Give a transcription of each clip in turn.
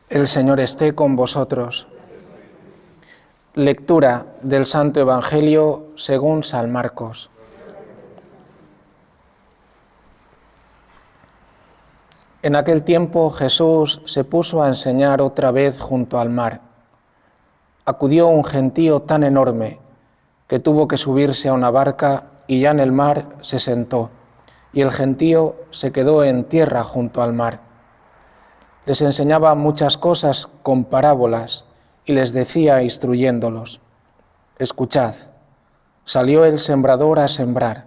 El Señor esté con vosotros. Lectura del Santo Evangelio según San Marcos. En aquel tiempo Jesús se puso a enseñar otra vez junto al mar. Acudió un gentío tan enorme que tuvo que subirse a una barca y ya en el mar se sentó, y el gentío se quedó en tierra junto al mar. Les enseñaba muchas cosas con parábolas y les decía instruyéndolos: escuchad, salió el sembrador a sembrar.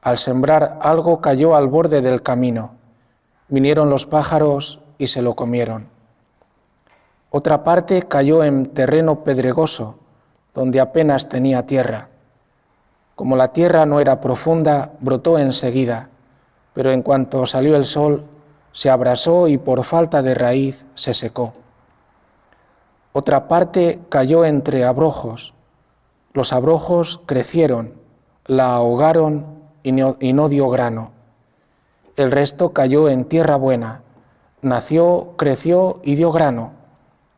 Al sembrar algo cayó al borde del camino. Vinieron los pájaros y se lo comieron. Otra parte cayó en terreno pedregoso, donde apenas tenía tierra. Como la tierra no era profunda, brotó enseguida, pero en cuanto salió el sol, se abrasó y por falta de raíz se secó. Otra parte cayó entre abrojos. Los abrojos crecieron, la ahogaron y no dio grano. El resto cayó en tierra buena, nació, creció y dio grano,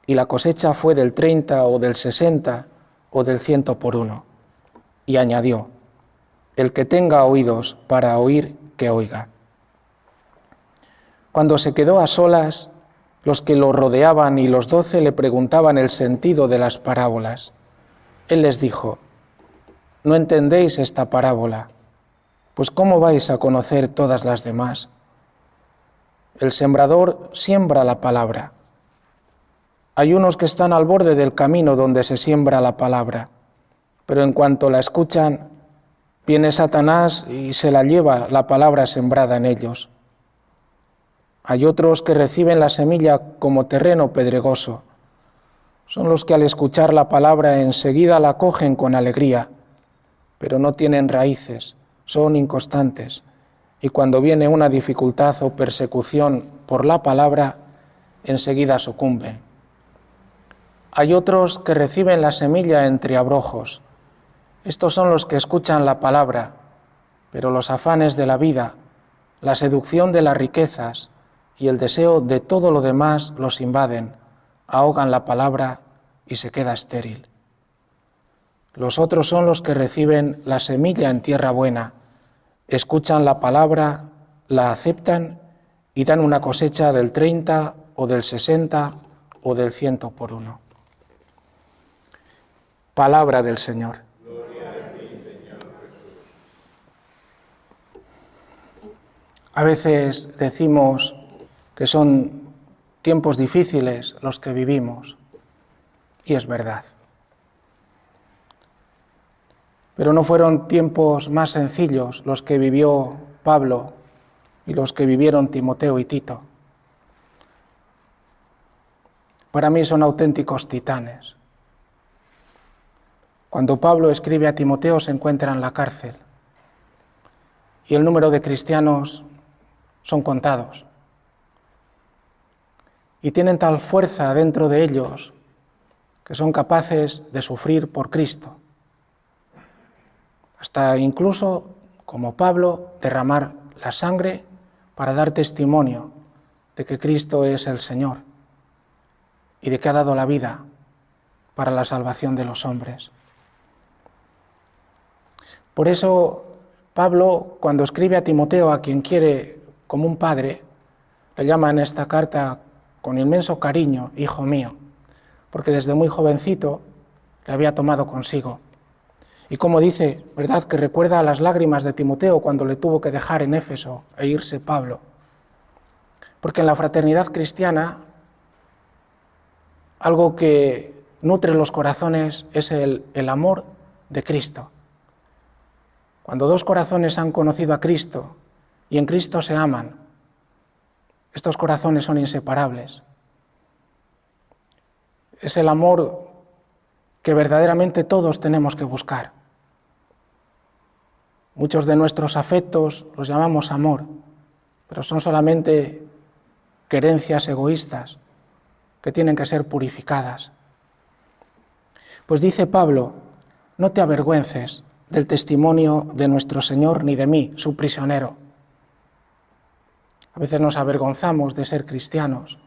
y la cosecha fue del 30 o del 60 o del 100 por uno. Y añadió: el que tenga oídos para oír, que oiga. Cuando se quedó a solas, los que lo rodeaban y los 12 le preguntaban el sentido de las parábolas. Él les dijo: ¿no entendéis esta parábola? Pues ¿cómo vais a conocer todas las demás? El sembrador siembra la palabra. Hay unos que están al borde del camino donde se siembra la palabra, pero en cuanto la escuchan, viene Satanás y se la lleva la palabra sembrada en ellos. Hay otros que reciben la semilla como terreno pedregoso. Son los que al escuchar la palabra enseguida la cogen con alegría, pero no tienen raíces, son inconstantes, y cuando viene una dificultad o persecución por la palabra, enseguida sucumben. Hay otros que reciben la semilla entre abrojos. Estos son los que escuchan la palabra, pero los afanes de la vida, la seducción de las riquezas y el deseo de todo lo demás los invaden, ahogan la palabra y se queda estéril. Los otros son los que reciben la semilla en tierra buena, escuchan la palabra, la aceptan y dan una cosecha del 30 o del 60 o del 100 por uno. Palabra del Señor. Gloria a ti, Señor. A veces decimos que son tiempos difíciles los que vivimos, y es verdad. Pero no fueron tiempos más sencillos los que vivió Pablo y los que vivieron Timoteo y Tito. Para mí son auténticos titanes. Cuando Pablo escribe a Timoteo se encuentra en la cárcel y el número de cristianos son contados. Y tienen tal fuerza dentro de ellos que son capaces de sufrir por Cristo. Hasta incluso, como Pablo, derramar la sangre para dar testimonio de que Cristo es el Señor y de que ha dado la vida para la salvación de los hombres. Por eso, Pablo, cuando escribe a Timoteo, a quien quiere como un padre, le llama en esta carta con inmenso cariño, hijo mío, porque desde muy jovencito le había tomado consigo. Y como dice, ¿verdad?, que recuerda las lágrimas de Timoteo cuando le tuvo que dejar en Éfeso e irse Pablo. Porque en la fraternidad cristiana, algo que nutre los corazones es el amor de Cristo. Cuando dos corazones han conocido a Cristo y en Cristo se aman, estos corazones son inseparables. Es el amor que verdaderamente todos tenemos que buscar. Muchos de nuestros afectos los llamamos amor, pero son solamente querencias egoístas que tienen que ser purificadas. Pues dice Pablo: no te avergüences del testimonio de nuestro Señor ni de mí, su prisionero. A veces nos avergonzamos de ser cristianos,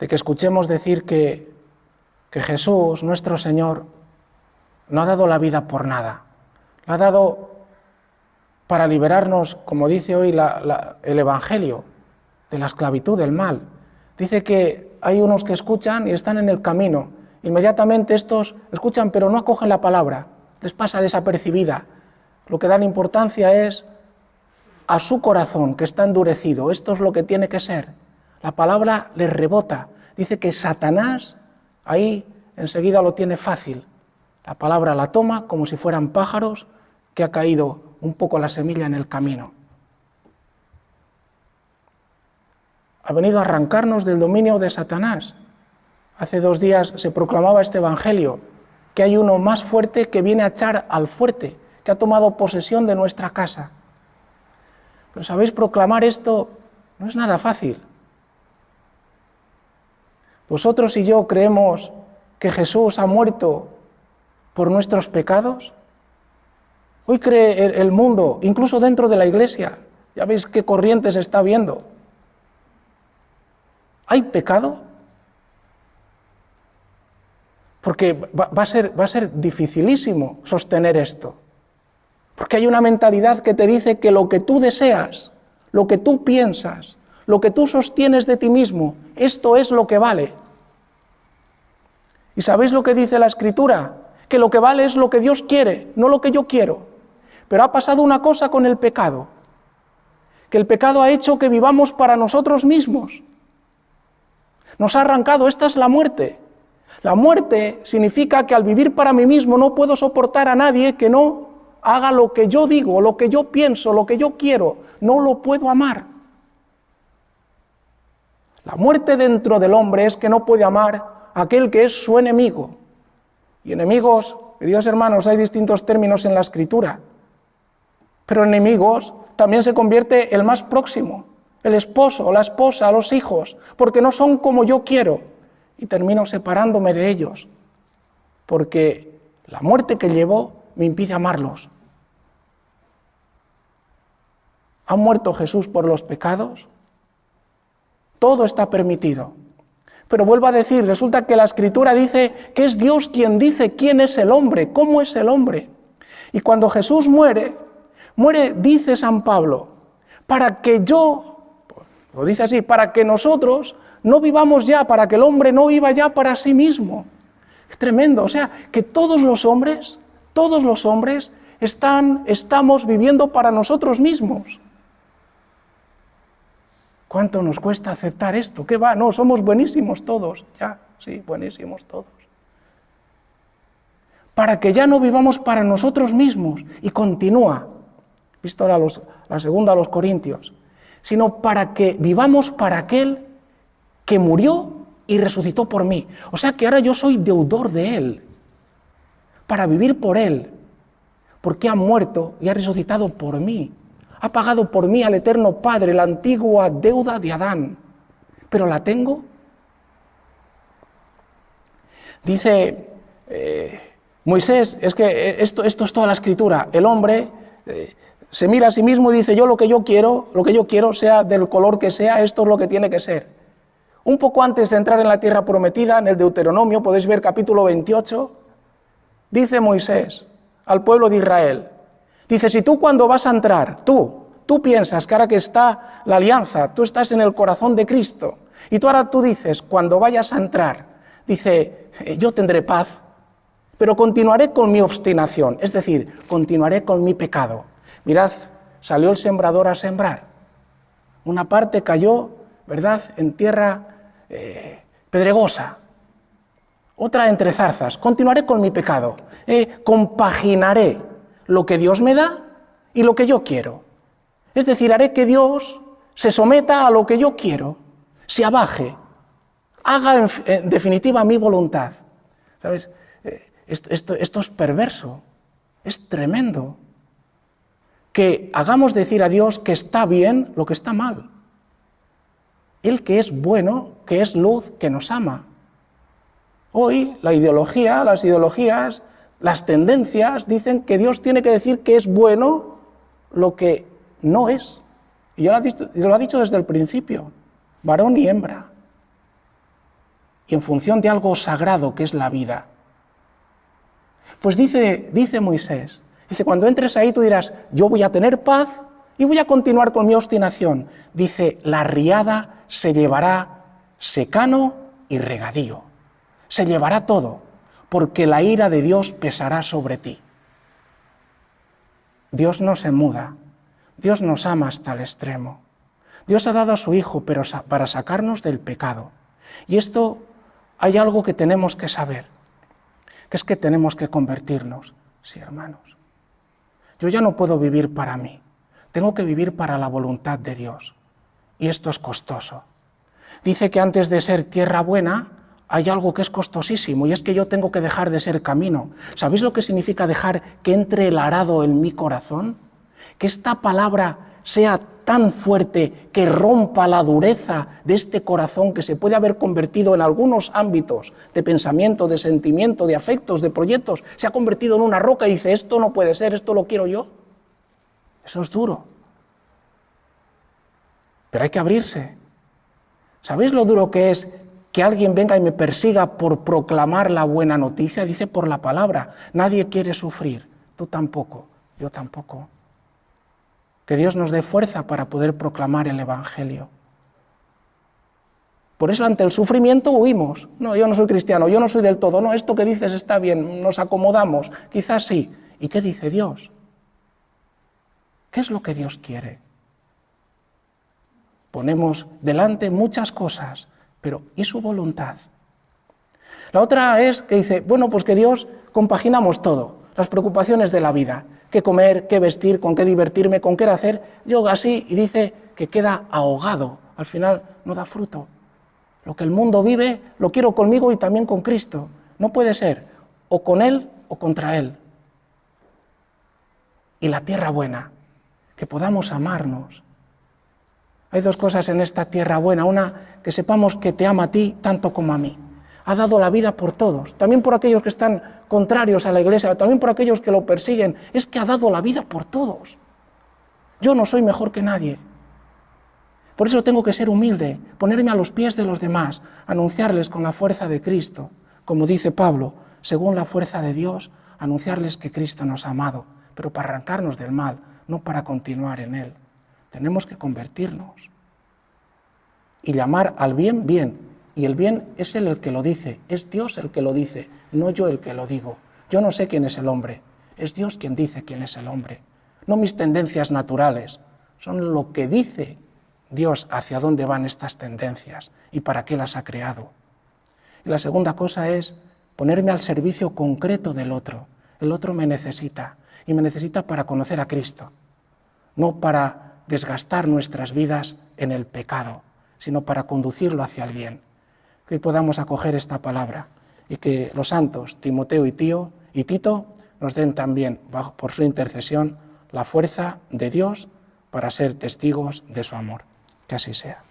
de que escuchemos decir que Jesús, nuestro Señor, no ha dado la vida por nada. La ha dado para liberarnos, como dice hoy el Evangelio, de la esclavitud del mal. Dice que hay unos que escuchan y están en el camino. Inmediatamente estos escuchan pero no acogen la palabra, les pasa desapercibida. Lo que dan importancia es a su corazón que está endurecido. Esto es lo que tiene que ser. La palabra les rebota. Dice que Satanás ahí enseguida lo tiene fácil. La palabra la toma como si fueran pájaros que ha caído un poco la semilla en el camino. Ha venido a arrancarnos del dominio de Satanás. Hace 2 días se proclamaba este evangelio, que hay uno más fuerte que viene a echar al fuerte, que ha tomado posesión de nuestra casa. Pero sabéis, proclamar esto no es nada fácil. ¿Vosotros y yo creemos que Jesús ha muerto por nuestros pecados? Hoy cree el mundo, incluso dentro de la iglesia, ya veis qué corriente se está viendo. ¿Hay pecado? Porque va a ser dificilísimo sostener esto. Porque hay una mentalidad que te dice que lo que tú deseas, lo que tú piensas, lo que tú sostienes de ti mismo, esto es lo que vale. ¿Y sabéis lo que dice la Escritura? Que lo que vale es lo que Dios quiere, no lo que yo quiero. Pero ha pasado una cosa con el pecado, que el pecado ha hecho que vivamos para nosotros mismos. Nos ha arrancado, esta es la muerte. La muerte significa que al vivir para mí mismo no puedo soportar a nadie que no haga lo que yo digo, lo que yo pienso, lo que yo quiero. No lo puedo amar. La muerte dentro del hombre es que no puede amar a aquel que es su enemigo. Y enemigos, queridos hermanos, hay distintos términos en la Escritura. Pero enemigos también se convierte el más próximo, el esposo, la esposa, los hijos, porque no son como yo quiero. Y termino separándome de ellos, porque la muerte que llevo me impide amarlos. ¿Ha muerto Jesús por los pecados? Todo está permitido. Pero vuelvo a decir, resulta que la Escritura dice que es Dios quien dice quién es el hombre, cómo es el hombre. Y cuando Jesús muere, dice San Pablo, para que lo dice así, para que nosotros no vivamos ya, para que el hombre no viva ya para sí mismo. Es tremendo, o sea, que todos los hombres estamos viviendo para nosotros mismos. ¿Cuánto nos cuesta aceptar esto? ¿Qué va? No, somos buenísimos todos. Ya, sí, buenísimos todos. Para que ya no vivamos para nosotros mismos. Y continúa, visto ahora la segunda a los Corintios, sino para que vivamos para aquel que murió y resucitó por mí. O sea que ahora yo soy deudor de Él, para vivir por Él, porque ha muerto y ha resucitado por mí. Ha pagado por mí al Eterno Padre la antigua deuda de Adán. ¿Pero la tengo? Dice Moisés, es que esto es toda la Escritura. El hombre se mira a sí mismo y dice, yo lo que yo quiero, sea del color que sea, esto es lo que tiene que ser. Un poco antes de entrar en la tierra prometida, en el Deuteronomio, podéis ver capítulo 28, dice Moisés al pueblo de Israel, dice, si tú cuando vas a entrar, tú piensas que ahora que está la alianza, tú estás en el corazón de Cristo, y tú dices, cuando vayas a entrar, dice, yo tendré paz, pero continuaré con mi obstinación, es decir, continuaré con mi pecado. Mirad, salió el sembrador a sembrar. Una parte cayó, ¿verdad?, en tierra pedregosa. Otra entre zarzas. Continuaré con mi pecado. Compaginaré lo que Dios me da y lo que yo quiero. Es decir, haré que Dios se someta a lo que yo quiero, se abaje, haga en definitiva mi voluntad. ¿Sabes? Esto es perverso, es tremendo. Que hagamos decir a Dios que está bien lo que está mal. Él que es bueno, que es luz, que nos ama. Hoy las ideologías, las tendencias dicen que Dios tiene que decir que es bueno lo que no es. Y lo ha dicho desde el principio, varón y hembra. y en función de algo sagrado que es la vida. Pues dice Moisés, dice, cuando entres ahí tú dirás, yo voy a tener paz y voy a continuar con mi obstinación. Dice, la riada se llevará secano y regadío. Se llevará todo, porque la ira de Dios pesará sobre ti. Dios no se muda, Dios nos ama hasta el extremo. Dios ha dado a su Hijo pero para sacarnos del pecado. Y esto hay algo que tenemos que saber, que es que tenemos que convertirnos. Sí, hermanos. Yo ya no puedo vivir para mí, tengo que vivir para la voluntad de Dios. Y esto es costoso. Dice que antes de ser tierra buena hay algo que es costosísimo y es que yo tengo que dejar de ser camino. ¿Sabéis lo que significa dejar que entre el arado en mi corazón? Que esta palabra sea tan fuerte que rompa la dureza de este corazón que se puede haber convertido en algunos ámbitos de pensamiento, de sentimiento, de afectos, de proyectos, se ha convertido en una roca y dice, esto no puede ser, esto lo quiero yo. Eso es duro. Pero hay que abrirse. ¿Sabéis lo duro que es que alguien venga y me persiga por proclamar la buena noticia? Dice por la palabra, nadie quiere sufrir, tú tampoco, yo tampoco. Que Dios nos dé fuerza para poder proclamar el Evangelio. Por eso ante el sufrimiento huimos. No, yo no soy cristiano, yo no soy del todo. No, esto que dices está bien, nos acomodamos, quizás sí. ¿Y qué dice Dios? ¿Qué es lo que Dios quiere? Ponemos delante muchas cosas, pero ¿y su voluntad? La otra es que dice, bueno, pues que Dios compaginamos todo, las preocupaciones de la vida, qué comer, qué vestir, con qué divertirme, con qué hacer, yo así, y dice que queda ahogado, al final no da fruto. Lo que el mundo vive lo quiero conmigo y también con Cristo, no puede ser, o con Él o contra Él. Y la tierra buena, que podamos amarnos. Hay dos cosas en esta tierra buena, una, que sepamos que te ama a ti tanto como a mí. Ha dado la vida por todos, también por aquellos que están contrarios a la Iglesia, también por aquellos que lo persiguen. Es que ha dado la vida por todos. Yo no soy mejor que nadie. Por eso tengo que ser humilde, ponerme a los pies de los demás, anunciarles con la fuerza de Cristo, como dice Pablo, según la fuerza de Dios, anunciarles que Cristo nos ha amado, pero para arrancarnos del mal, no para continuar en él. Tenemos que convertirnos y llamar al bien, bien. Y el bien es Él el que lo dice, es Dios el que lo dice, no yo el que lo digo. Yo no sé quién es el hombre, es Dios quien dice quién es el hombre. No mis tendencias naturales, son lo que dice Dios hacia dónde van estas tendencias y para qué las ha creado. Y la segunda cosa es ponerme al servicio concreto del otro. El otro me necesita y me necesita para conocer a Cristo, no para desgastar nuestras vidas en el pecado, sino para conducirlo hacia el bien. Que hoy podamos acoger esta palabra y que los santos Timoteo y Tito nos den también, por su intercesión, la fuerza de Dios para ser testigos de su amor. Que así sea.